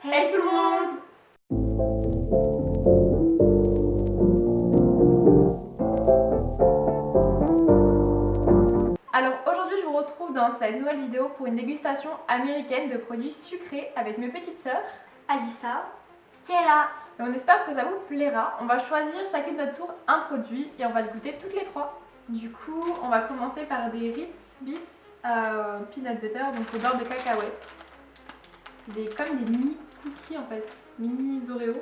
Hey tout le monde! Alors aujourd'hui je vous retrouve dans cette nouvelle vidéo pour une dégustation américaine de produits sucrés avec mes petites sœurs Alissa, Stella. et on espère que ça vous plaira. On va choisir chacune de notre tour un produit et on va le goûter toutes les trois. Du coup on va commencer par des Ritz Bits peanut butter, donc au beurre de cacahuètes. C'est comme des mini cookies en fait, mini Oreo.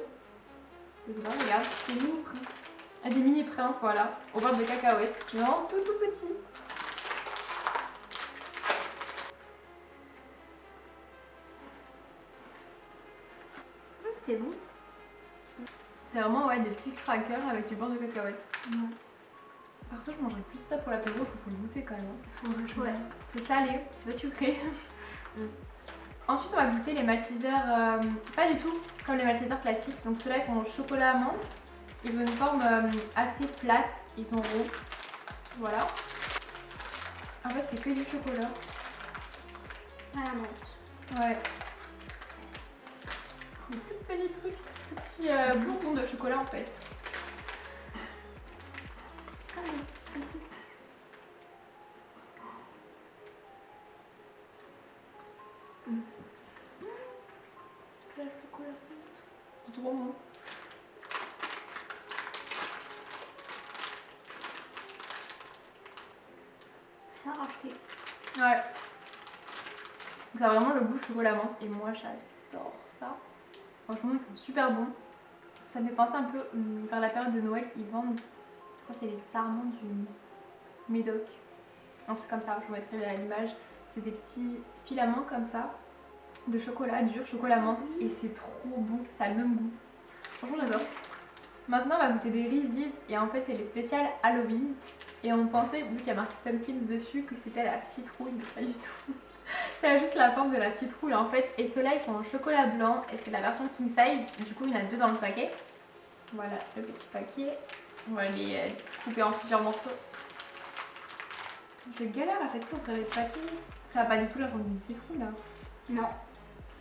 Je sais pas, regarde, des mini princes. Ah, des mini princes, voilà, au beurre de cacahuètes. C'est vraiment tout petit. C'est bon. C'est vraiment ouais, des petits crackers avec du beurre de cacahuètes. Perso, je mangerais plus ça pour l'apéro que pour le goûter quand même. Ouais. C'est salé, c'est pas sucré. Ensuite, on va goûter les Maltesers, pas du tout comme les Maltesers classiques. Donc ceux-là, ils sont au chocolat menthe. Ils ont une forme assez plate, ils sont ronds. Voilà. En fait, c'est que du chocolat. À la menthe. Ouais. Des tout petits trucs, tout petits boutons de chocolat en fait. C'est trop bon. C'est racheté. Ouais. Ça a vraiment le goût de chocolat menthe et moi j'adore ça. Franchement ils sont super bons. Ça me fait penser un peu vers la période de Noël, ils vendent, je crois que c'est les sarments du Médoc. Un truc comme ça, je vous mettrai à l'image. C'est des petits filaments comme ça de chocolat dur, chocolat menthe et c'est trop bon, ça a le même goût. Franchement j'adore. Maintenant on va goûter des Reese's et en fait c'est les spéciales Halloween. Et on pensait, vu qu'il y a marqué pumpkins dessus, que c'était la citrouille, mais pas du tout. C'est juste la forme de la citrouille en fait. Et ceux-là ils sont en chocolat blanc et c'est la version king size. Du coup il y en a deux dans le paquet. Voilà le petit paquet. On va les couper en plusieurs morceaux. Je galère à chaque fois pour faire les paquets. Ça va pas du tout la forme d'une citrouille là. Non.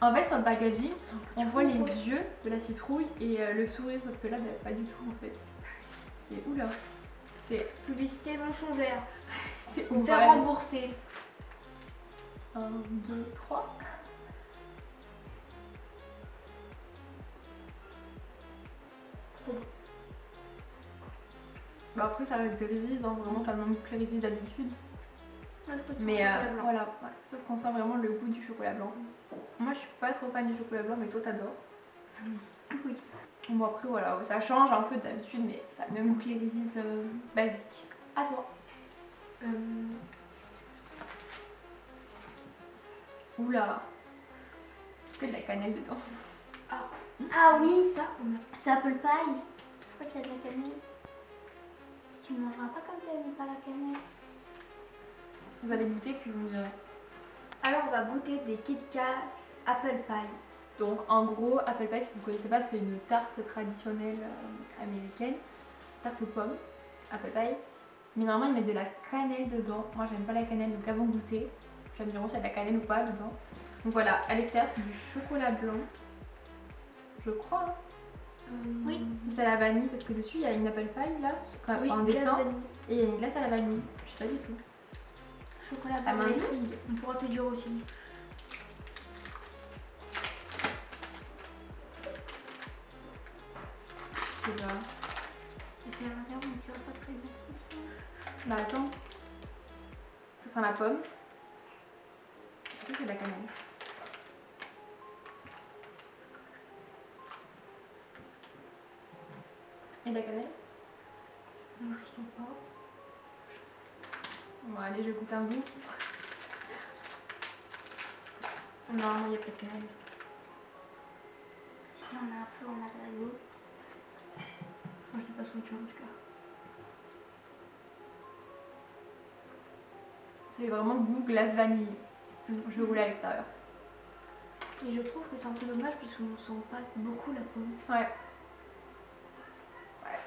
En fait sur le packaging, on voit les yeux de la citrouille et le sourire, sauf que là pas du tout en fait. C'est oula. C'est Publicité mensongère. c'est On fait rembourser. 1, 2, 3. Bah après ça reste des Reese's, hein. Vraiment ça me manque que les Reese's d'habitude. Mais voilà, ouais. Sauf qu'on sent vraiment le goût du chocolat blanc. Moi je suis pas trop fan du chocolat blanc mais toi t'adores. Oui. Bon après voilà, ça change un peu d'habitude mais ça a le même goût que les Reese's basiques. À toi. Oula. Est-ce qu'il y a de la cannelle dedans? Ah oui, ça. C'est apple pie. Je crois qu'il y a de la cannelle. Tu ne mangeras pas comme ça, mais pas la cannelle. Vous allez goûter puis vous me direz. Alors on va goûter des Kit Kat apple pie. Donc en gros, apple pie, si vous ne connaissez pas, c'est une tarte traditionnelle américaine. Tarte aux pommes, apple pie. Mais normalement, ils mettent de la cannelle dedans. Moi, j'aime pas la cannelle, donc avant de goûter, je vais me dire s'il y a de la cannelle ou pas dedans. Donc voilà, à l'extérieur, c'est du chocolat blanc. Je crois. Hein. Oui. C'est à la vanille, parce que dessus, il y a une apple pie, là, Oui, en glace dessin. vanille. Et il y a une glace à la vanille. Je sais pas du tout. Chocolat Ça vanille. m'intrigue. On pourra te dire aussi. Je sais pas. Et c'est à l'intérieur, mais tu vas pas très bien. Bah attends. Ça sent la pomme. Je sais pas si c'est de la cannelle. Et de la cannelle? Non, je sens pas. Bon allez, je goûte un bout. Non, il n'y a pas de cannelle. Si on a un peu en arrière. Moi, je n'ai pas senti en tout cas. C'est vraiment le goût glace vanille. Je le roule à l'extérieur. Et je trouve que c'est un peu dommage puisqu'on ne sent pas beaucoup la pomme. Ouais. Ouais.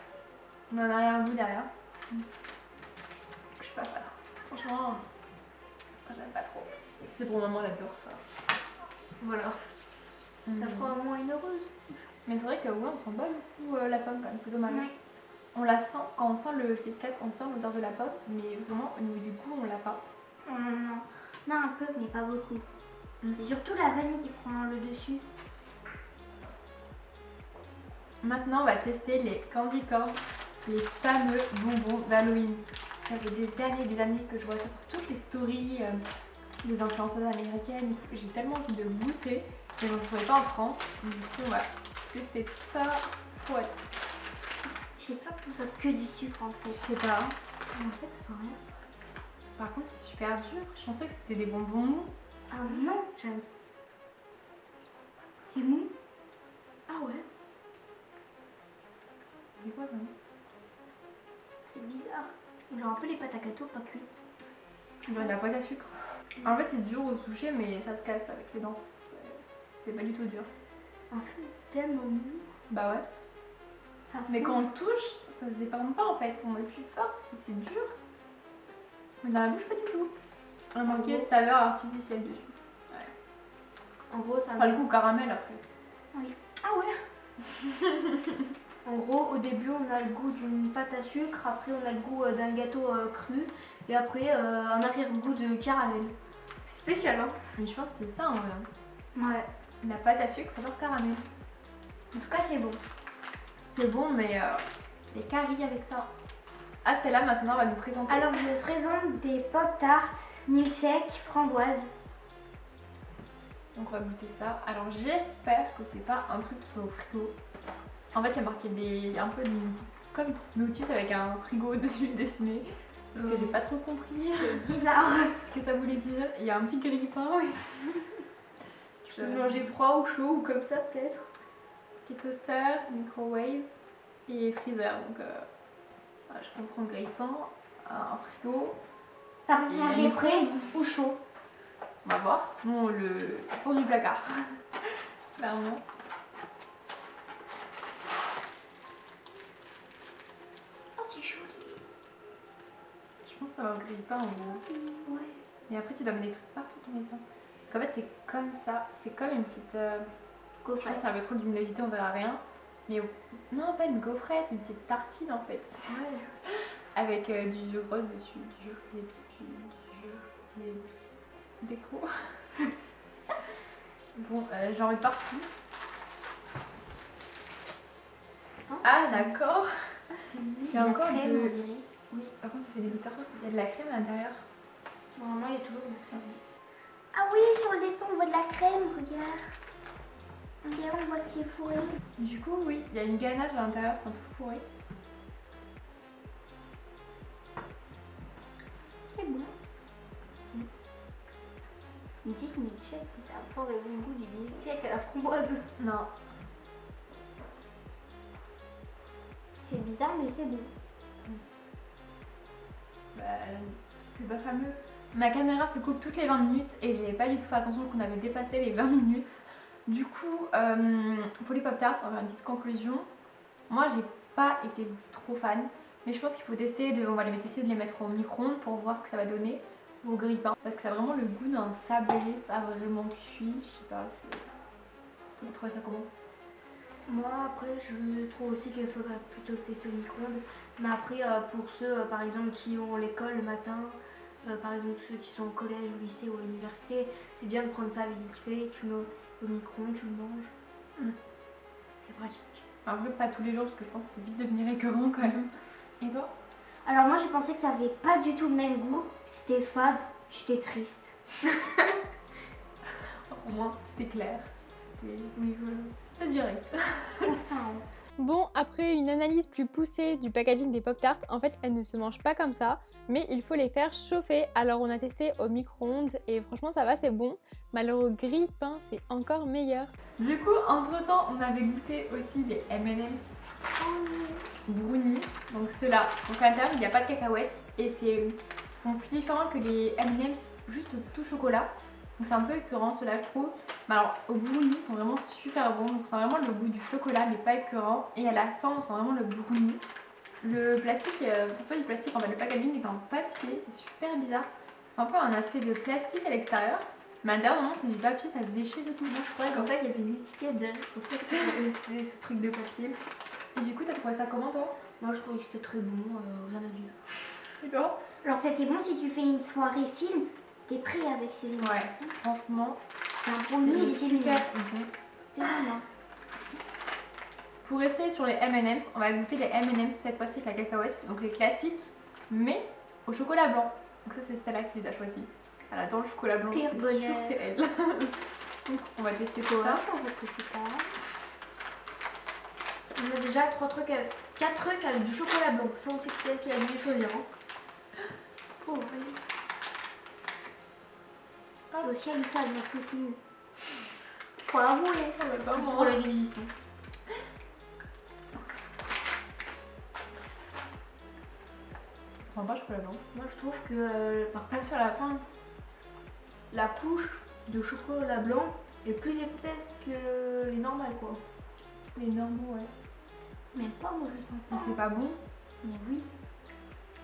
On en a un goût derrière. Je suis pas fan. Franchement, moi, j'aime pas trop. Si c'est pour maman, elle adore ça. Voilà. Ça fera au moins une heureuse. Mais c'est vrai que ouais, on sent pas beaucoup la pomme quand même, c'est dommage. Ouais. On la sent, quand on sent le Kit Kat, on sent l'odeur de la pomme, mais vraiment au niveau du goût, on l'a pas. Non, non, non. Non, un peu, mais pas beaucoup. C'est surtout la vanille qui prend le dessus. Maintenant, on va tester les candy corn, les fameux bonbons d'Halloween. Ça fait des années que je vois ça sur toutes les stories des influenceuses américaines. J'ai tellement envie de goûter, mais on ne trouvait pas en France. Du coup, on va tester tout ça. Trop hâte. Je sais pas que ce soit que du sucre en fait. Je sais pas. Mais en fait, ça sent rien. Par contre, c'est super dur. Je pensais que c'était des bonbons mous. Ah non, j'aime. C'est mou. Ah ouais, C'est quoi ça? c'est bizarre. Genre un peu les pâtes à gâteau pas cuites. On dirait de la pâte à sucre. En fait, c'est dur au toucher, mais ça se casse avec les dents. C'est pas du tout dur. En fait, c'est tellement mou. Bah ouais. Ça Mais fond. quand on touche, ça se déforme pas en fait. On est plus fort, c'est dur. Mais dans la bouche, pas du tout. On a marqué gros. saveur artificielle dessus. En gros, ça Enfin, le goût caramel après. Oui. Ah ouais. En gros, au début, on a le goût d'une pâte à sucre, après on a le goût d'un gâteau cru, et après un arrière-goût de caramel. C'est spécial, hein. Mais je pense que c'est ça en vrai. Ouais. La pâte à sucre, saveur caramel. En tout cas, c'est bon. C'est bon, mais les caries avec ça. Ah, Stella, maintenant, va nous présenter. Alors, je vous présente des pop-tarts milkshake framboise. Donc, on va goûter ça. Alors, j'espère que c'est pas un truc qui va au frigo. En fait, il y a marqué un peu comme une petite notice avec un frigo dessus dessiné. Parce que j'ai pas trop compris Bizarre. ce que ça voulait dire. Il y a un petit grille-pain aussi. Tu peux manger froid ou chaud ou comme ça peut-être. Petit toaster, microwave et freezer. Donc, je comprends grille-pain, un frigo. Ça peut se Et manger une frais frise. ou chaud. On va voir. Non, le son du placard. Clairement. Oh, c'est joli. Je pense que ça va au grille-pain en gros. Ouais. Et après, tu dois mettre des trucs partout ton grille-pain. Donc, en fait, c'est comme ça. C'est comme une petite. Je pense que c'est un peu trop de luminosité, on verra rien. Mais non, pas une gaufrette, une petite tartine en fait. Ouais. Avec du jus rose dessus, du jus, des petits des petits décos. Bon, j'en mets partout. Ah d'accord. C'est encore crème, de- on dirait. Oui, par contre ça fait des odeurs. Il y a de la crème à l'intérieur. Normalement, il y a toujours de la crème. Ah oui, sur le dessin, on voit de la crème, regarde. Regarde, on voit que c'est fourré. Du coup, oui, il y a une ganache à l'intérieur, c'est un peu fourré. C'est bon. Une petite milkshake, ça a pas le même goût du milkshake à la framboise. Non. C'est bizarre, mais c'est bon. Bah, c'est pas fameux. Ma caméra se coupe toutes les 20 minutes et j'ai pas du tout fait attention qu'on avait dépassé les 20 minutes. Du coup, pour les Pop-Tarts, on va faire une petite conclusion. Moi, j'ai pas été trop fan, mais je pense qu'il faut tester, on va essayer de les mettre au micro-ondes pour voir ce que ça va donner au grille-pain. Parce que ça a vraiment le goût d'un sablé, pas vraiment cuit, je sais pas, c'est... Vous trouvez ça comment? Moi, après, je trouve aussi qu'il faudrait plutôt le tester au micro-ondes. Mais après, pour ceux, par exemple, qui ont l'école le matin, par exemple ceux qui sont au collège, au lycée ou à l'université, c'est bien de prendre ça vite fait, tu mets au micro-ondes, tu le manges. C'est pratique. En vrai, pas tous les jours, parce que je pense que ça peut vite devenir récurrent quand même. Et toi? Alors moi, j'ai pensé que ça avait pas du tout le même goût. C'était fade, j'étais triste. Au moins, c'était clair. C'était... Oui, voilà. C'était direct. Transparente. Bon, après une analyse plus poussée du packaging des Pop-Tarts, en fait elles ne se mangent pas comme ça, mais il faut les faire chauffer. Alors on a testé au micro-ondes et franchement ça va, c'est bon. Mais alors au grille-pain c'est encore meilleur. Du coup, entre temps, on avait goûté aussi les M&M's brownie, donc ceux-là. Donc à l'intérieur, il n'y a pas de cacahuètes et ils sont plus différents que les M&M's juste tout chocolat. Donc c'est un peu écœurant ceux-là, je trouve. Mais alors au brownie, ils sont vraiment super bons. Donc c'est vraiment le goût du chocolat, mais pas écœurant. Et à la fin, on sent vraiment le brownie. Le plastique, c'est pas du plastique, en fait, le packaging est en papier, c'est super bizarre. C'est un peu un aspect de plastique à l'extérieur. Mais à l'intérieur, normalement, c'est du papier, ça se déchire et tout. Moi je croyais qu'en fait il y avait une étiquette derrière, c'est pour ça que c'est ce truc de papier. Et du coup, t'as trouvé ça comment toi? Moi je trouvais que c'était très bon, rien à dire. Et toi? Alors c'était bon si tu fais une soirée film, t'es prêt avec ces Ouais, illuminations. franchement. C'est un bon nid c'est des illuminations. C'est vraiment. Pour rester sur les M&M's, on va goûter les M&M's cette fois-ci avec la cacahuète, donc les classiques, mais au chocolat blanc. Donc ça c'est Stella qui les a choisis. Elle adore le chocolat blanc, Pire c'est sûr bonheur. que c'est elle. Donc on va tester tout Ça ça. change de petit pas. On a déjà 4 trucs avec du chocolat blanc. Ça on sait que c'est elle qui a dû choisir. Hein. Oh oui. Et aussi Alissa elle m'a soutenue. Faut avouer. Pour la résistance. Ça sent pas le chocolat blanc. Moi je trouve que par contre Ah, sur la fin. la couche de chocolat blanc est plus épaisse que les normales quoi. Les normaux, ouais. Même pas moi je sens Mais pas. c'est pas bon. Mais oui.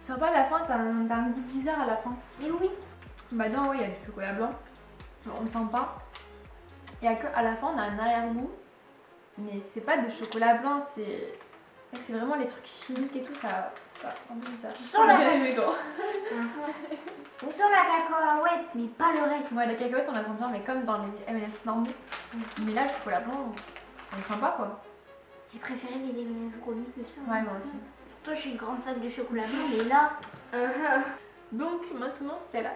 C'est pas à la fin, t'as un goût bizarre à la fin. Mais oui. Bah non, ouais, il y a du chocolat blanc. On le sent pas. Et à la fin, on a un arrière-goût. Mais c'est pas de chocolat blanc, c'est vraiment les trucs chimiques et tout, ça. C'est pas un peu bizarre. Sur la- J'ai aimé, toi. On sent la cacahuète mais pas le reste. Ouais, la cacahuète, on la sent bien, mais comme dans les M&M's normaux. Mais là, le chocolat blanc, on le sent pas quoi. J'ai préféré les M&M's brownie que ça. Ouais, moi aussi. Toi je suis une grande fan de chocolat blanc mais là. Donc maintenant, Stella,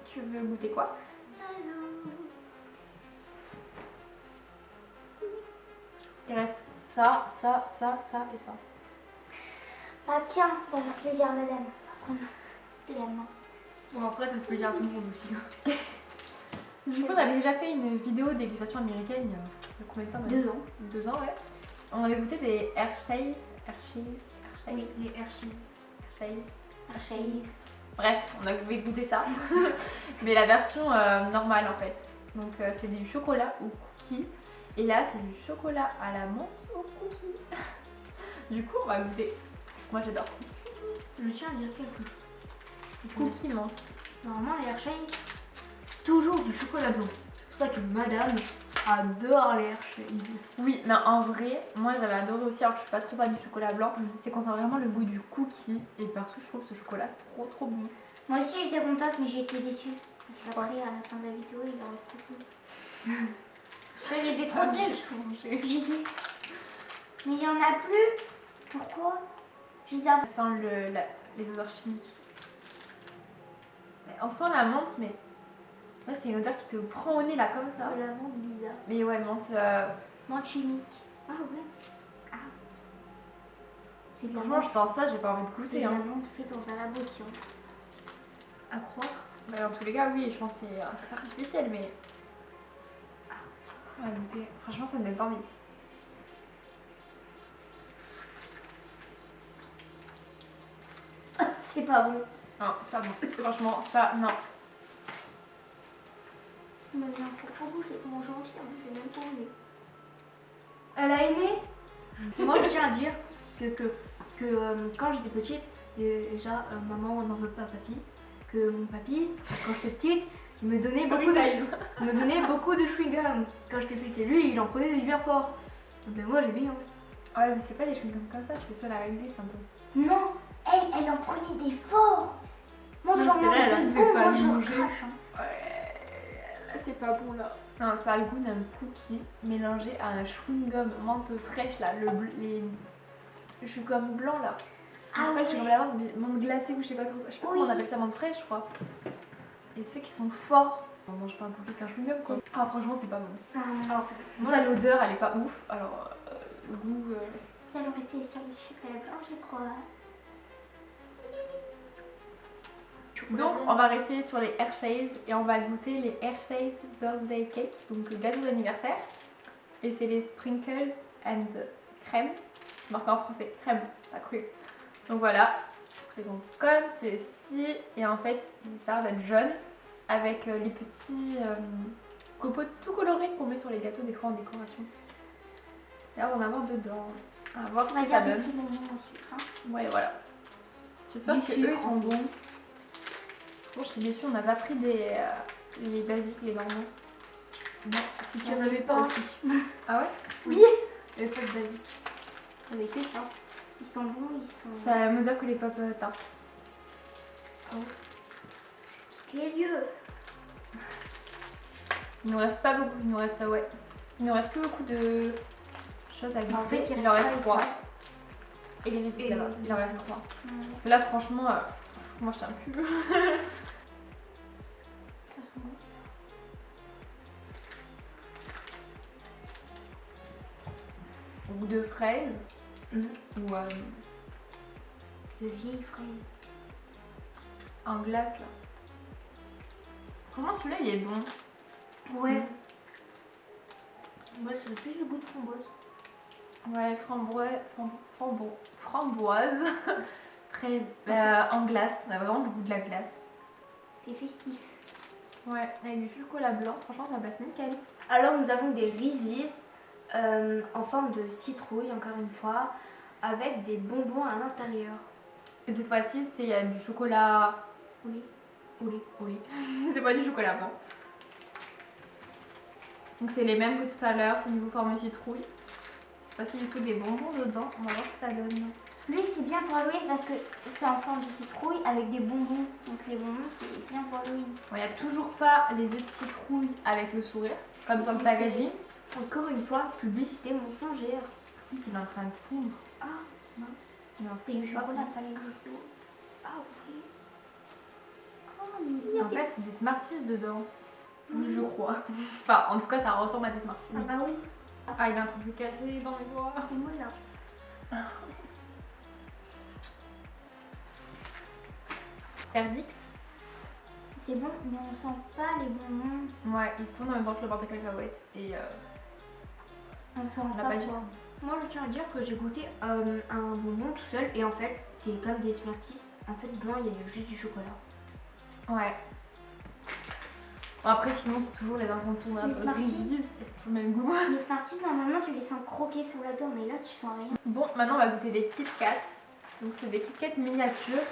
tu veux goûter quoi? Il reste ça, ça, ça, ça et ça. Ah tiens, bon plaisir madame. Prendre également. Bon après ça fait plaisir à tout le monde aussi. Du coup, on avait déjà fait une vidéo dégustation américaine il y a combien de temps maintenant? 2 ans. 2 ans, ouais. On avait goûté des Hershey's. Oui, les Hershey's. Hershey's. Bref, on a goûté ça. Mais la version normale en fait. Donc c'est du chocolat au cookie. Et là, c'est du chocolat à la menthe au cookie. Du coup, on va goûter. Parce que moi, j'adore. Je tiens à dire quelque chose. C'est que Cookie menthe. normalement les Hershey's, toujours du chocolat blanc. C'est pour ça que madame adore les Hershey's. Oui, mais en vrai, moi j'avais adoré aussi, alors que je suis pas trop fan du chocolat blanc. C'est qu'on sent vraiment le goût du cookie. Et perso, je trouve ce chocolat trop bon. Moi aussi j'étais contente mais j'ai été déçue. Parce qu'après à la fin de la vidéo il en restait plus. Ça j'étais trop triste. J'y sais. Mais il y en a plus. Pourquoi? Je les ai Ça sent les odeurs chimiques. Mais on sent la menthe, mais là c'est une odeur qui te prend au nez là comme ça. de la menthe bizarre. Mais ouais, menthe. Menthe chimique. Ah ouais. Ah. C'est de la Franchement, je menthe. sens ça, j'ai pas envie de C'est goûter. de la Hein. menthe faite dans un labo de science. À croire. Bah, dans tous les cas, oui, je pense que c'est artificiel, mais. On va goûter. Franchement, ça me donne pas envie. C'est pas bon. Non, c'est pas bon. Franchement, ça, non. Mais non, faut pas bouger. Mon gentil, on fait même pas aimer. Elle a aimé. Moi je tiens à dire que quand j'étais petite, déjà maman n'en veut pas à papy, que mon papy, quand j'étais petite, il me donnait beaucoup de chewing-gum quand j'étais petite. Et lui, il en prenait des bien forts. Mais moi j'ai bien. Ouais, mais c'est pas des chewing-gums comme ça, c'est sur la réglisse un peu. Non, elle en prenait des forts. Moi Non, j'en c'était mange là, elle 2 arrivait secondes, pas à moi le je manger. recrache. Hein. Ouais, là c'est pas bon là. Non, ça a le goût d'un cookie mélangé à un chewing-gum menthe fraîche là, le chewing-gum blanc là. Ah En fait, ouais. je voulais avoir menthe glacée ou je sais pas trop. Je sais pas comment on appelle ça, menthe fraîche, je crois. Et ceux qui sont forts, on mange pas un cookie qu'un chewing-gum quoi. Ah, franchement, c'est pas bon. Ah, Alors, déjà l'odeur elle est pas ouf, alors le goût. ça aurait été sur le chocolat blanc, je crois. Donc on va rester sur les Hershey's et on va goûter les Hershey's Birthday Cake, donc le gâteau d'anniversaire. Et c'est les Sprinkles and Crème, c'est marqué en français, crème, pas cru. Donc voilà, ça se présente comme ceci et en fait ça va être jaune avec les petits copeaux tout colorés qu'on met sur les gâteaux des fois en décoration. Et là on va en avoir dedans, on va voir On ce va que ça dire des donne. petits bonbons au sucre. Hein. Ouais voilà. J'espère Du que sucre, eux ils sont en fait. bons. Bon, je suis déçue, on n'a pas pris des les basiques, les normaux. Non, si tu J'en en avais pas pas. aussi. Ah ouais? Oui. Les pop basiques. Avec que ça. Ils sont bons, ils sont. C'est à la même odeur que les pop tartes. Les lieux. Il nous reste pas beaucoup, il nous reste ouais. Il nous reste plus beaucoup de choses à goûter. En fait, il en reste reste ça 3. ça. Et les résidus Et là-bas, les il en reste résidus. 3. Ouais. Là franchement, moi je tiens plus. Ça sent bon. Au goût de fraise Mhm. ou De vieilles fraises. en glace là. Comment celui-là il est bon? Ouais. Moi, j'ai plus le goût de framboise. Ouais, framboise, fraise, en glace. On a vraiment le goût de la glace. C'est festif. Ouais, avec du chocolat blanc, franchement ça passe nickel. Alors, nous avons des Reese's en forme de citrouille, encore une fois, avec des bonbons à l'intérieur. Et cette fois-ci c'est du chocolat. Oui. Oui, c'est pas du chocolat blanc. Donc c'est les mêmes que tout à l'heure au niveau forme citrouille. Cette fois-ci du coup des bonbons dedans, on va voir ce que ça donne. Lui, c'est bien pour Halloween parce que c'est en forme de citrouille avec des bonbons. Donc les bonbons, c'est bien pour Halloween. Bon, il n'y a toujours pas les œufs de citrouille avec le sourire, comme sur le packaging. Encore une fois, publicité mensongère. Il est en train de fondre. Ah, mince. Non, C'est du chocolat, pas les laisser. Ah, ok. Oh, mignon. en fait c'est des Smarties dedans. Je crois. Enfin, en tout cas ça ressemble à des Smarties. Ah bah oui. Ah, il est en train de se casser dans mes doigts. Et moi là. Verdict. C'est bon, mais on sent pas les bonbons. Ouais, ils font dans le ventre le beurre de cacahuète. Et On sent on l'a pas pas dit. quoi. Moi, je tiens à dire que j'ai goûté un bonbon tout seul et en fait, c'est comme des Smarties. En fait, dedans, il y a juste du chocolat. Ouais. Bon, après, sinon, c'est toujours les incontournables. Les Smarties. Reese's, et c'est toujours le même goût. Les Smarties, normalement, tu les sens croquer sous la dent, mais là, tu sens rien. Bon, maintenant, on va goûter des Kit Kats. Donc, c'est des Kit Kats miniatures.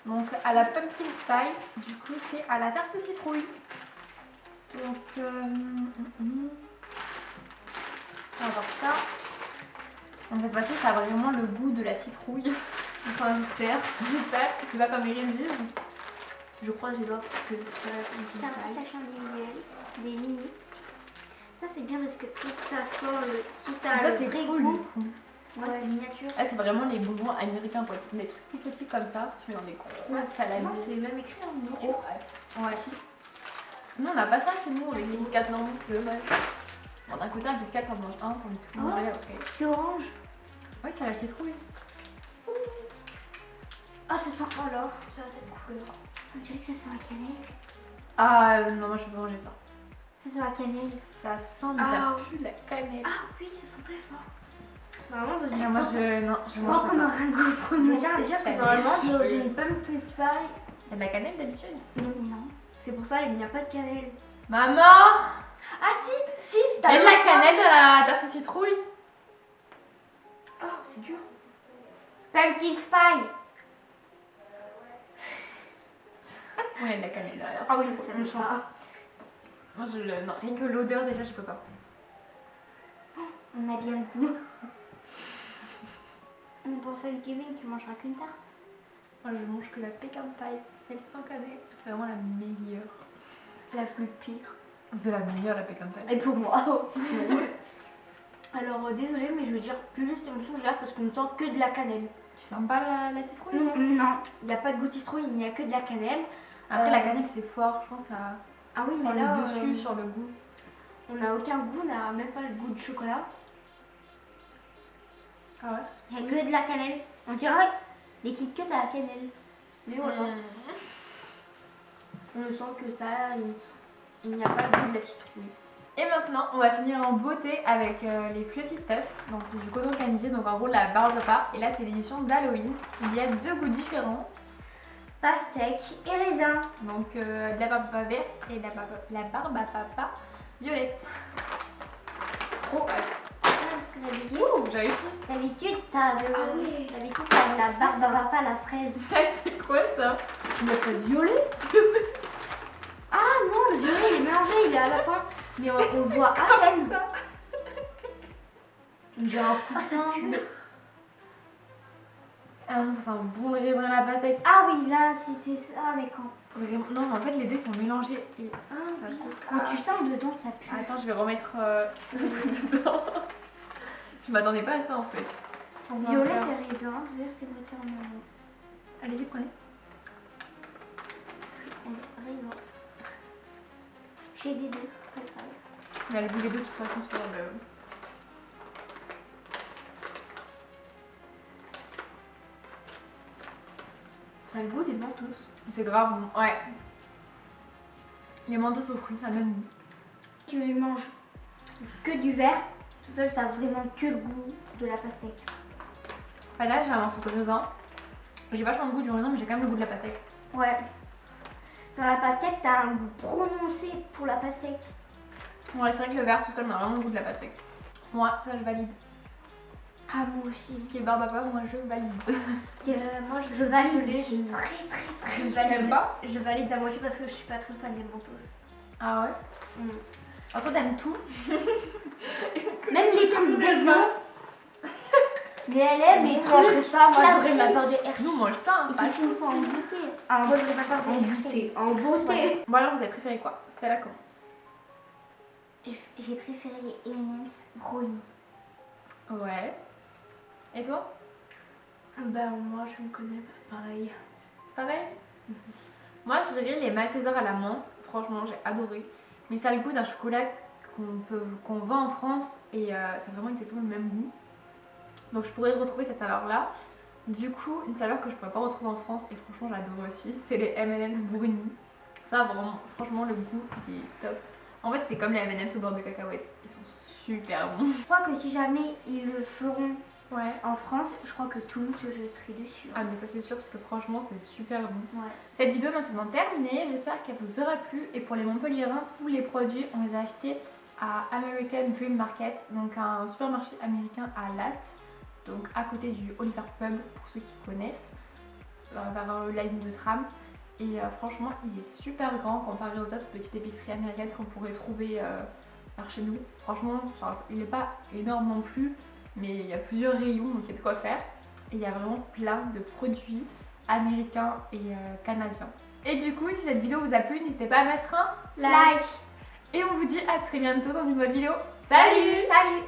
Donc, à la pumpkin pie. Du coup, c'est à la tarte citrouille. Donc, on va voir ça. Donc, cette fois-ci, ça a vraiment le goût de la citrouille. Enfin, j'espère. J'espère que c'est pas comme les Reese's. Je croise les doigts que ça C'est un petit sachet individuel, des mini. Ça, c'est bien parce que si ça sent si ça a Ça, le c'est vrai cool, goût, du coup. ouais, c'est miniature. Là, c'est vraiment les bonbons américains, quoi. Des trucs tout petits comme ça. Tu mets dans des grosses salades. Non, c'est même écrit en Trop miniature. hâte. Ouais. Nous, on n'a pas ça chez nous, les Kit Kat normaux, c'est dommage. Bon, d'un côté, un Kit Kat, on mange un, on tout Oh. manger après. C'est orange. Oui, c'est la citrouille. Ah, ça sent Alors, ça a cette couleur. On dirait que ça sent la cannelle. Ah, non, moi, je peux pas manger ça. Ça sent la cannelle. Ça sent, mais Ah. ça pue la cannelle. Ah oui, ça sent très fort. Normalement, dans Non, une moi, je Oh, mange pas comme un ça. ragoût. Je tiens à dire que normalement, dans une pumpkin pie, Il y a de la cannelle d'habitude. Non. c'est pour ça qu'il n'y a pas de cannelle. Maman! Ah si, Il y a de la cannelle dans la tarte aux citrouilles. Oh, c'est dur. Pumpkin pie. Oui, il y a de la cannelle dans la tarte Ah aux oui, citrouilles. ça me sent pas. Moi, non, rien que l'odeur, déjà, je peux pas. On a bien le goût. On pense à Kevin qui mangera qu'une tarte. Moi, je mange que la pecan pie. Celle sans cannelle, c'est vraiment la meilleure. La plus pire. C'est la meilleure, la pecan pie. Et pour moi. Alors, désolé, mais je veux dire publicité mensongère parce qu'on ne sent que de la cannelle. Tu sens pas la citrouille? Non, il n'y a pas de goût de citrouille, il n'y a que de la cannelle. Après, la cannelle, c'est fort. Je pense que ça Ah oui, prend mais là, le dessus sur le goût. on n'a aucun goût, on n'a même pas le goût de chocolat. Ah ouais? Il n'y a que de la cannelle. On dirait des Kit Kat à la cannelle. Mais voilà, on ne sent que ça, il n'y a pas le goût de la citrouille. Et maintenant, on va finir en beauté avec les Fluffy Stuff. Donc, c'est du coton candy, donc en gros la barbe à papa. Et là, c'est l'édition d'Halloween. Il y a 2 goûts différents. Pastèque et raisin. Donc, de la barbe à papa verte et la barbe à papa violette. Trop hâte. Parce que d'habitude, Ouh, j'ai réussi. d'habitude, t'as de... Ah oui. d'habitude, t'as de la barbe à papa, la fraise. C'est quoi ça? Tu n'as pas de violet? Ah non, le violet, il est mélangé, il est à la fin. Mais on le voit à peine. On dirait un coussin. Ah non, ça sent bon le raisin à la pastèque. Ah oui, là, c'était ça, mais quand Vraiment, non, mais en fait, les deux sont mélangés et Ah, ça se Quand tu casse. sens dedans, ça pue. Attends, je vais remettre le truc dedans. Je m'attendais pas à ça en fait. On va en Violet, faire. c'est raisin, vert, c'est watermelon. Allez-y, prenez. Raisin. J'ai des deux, préparés. Mais allez-y les deux de toute façon sur le... Ça a le goût des mentos. C'est grave bon. Ouais. Les mentos aux fruits, ça a le même goût. Tu manges que du vert, tout seul, ça a vraiment que le goût de la pastèque. Bah là, j'ai un morceau de raisin. J'ai vachement le goût du raisin, mais j'ai quand même le goût de la pastèque. Ouais. Dans la pastèque, t'as un goût prononcé pour la pastèque. Ouais, c'est vrai que le vert tout seul, on a vraiment le goût de la pastèque. Moi, ça, je valide. Ah, moi aussi. Ce qui est barbe à papa, moi, je valide. Moi, je valide. Désolée, C'est je- très, très, très. Je T'aimes pas? Je valide à moitié parce que je suis pas très fan des mentos. Ah ouais? Mm. Alors toi, t'aimes tout? Même les trucs dégueux. Mais elle aime les Vous mangerez trucs ça, moi j'aurais ma classiques peur des Hershey. Nous, on mange ça, hein, et pas qui finissent en beauté. Ah, Moi, j'aurais pas peur en des beauté. Hershey. En beauté. Bon alors, vous avez préféré quoi? C'était la commence. J'ai préféré les M&M's brownie. Ouais. Et toi? Ben moi je me connais pas pareil. Pareil. Moi, je dirais les Maltesers à la menthe. Franchement, j'ai adoré. Mais ça a le goût d'un chocolat qu'on vend en France et ça a vraiment exactement le même goût. Donc, je pourrais retrouver cette saveur-là. Du coup, une saveur que je pourrais pas retrouver en France et franchement, j'adore aussi, c'est les M&M's brownie. Ça, vraiment, franchement, le goût il est top. En fait, c'est comme les M&M's au beurre de cacahuètes. Ils sont super bons. Je crois que si jamais ils le feront Ouais. en France, je crois que tout le monde se jetterait dessus. Ah mais ça c'est sûr parce que franchement c'est super bon. Ouais. Cette vidéo est maintenant terminée, j'espère qu'elle vous aura plu et pour les Montpelliérains, tous les produits on les a achetés à American Dream Market, donc un supermarché américain à Latte, donc à côté du Oliver Pub pour ceux qui connaissent, vers la ligne de tram. Et franchement il est super grand comparé aux autres petites épiceries américaines qu'on pourrait trouver par chez nous. Franchement enfin, il n'est pas énorme non plus. Mais il y a plusieurs rayons, donc il y a de quoi faire. Et il y a vraiment plein de produits américains et canadiens. Et du coup, si cette vidéo vous a plu, n'hésitez pas à mettre un Like. Et on vous dit à très bientôt dans une nouvelle vidéo. Salut! Salut.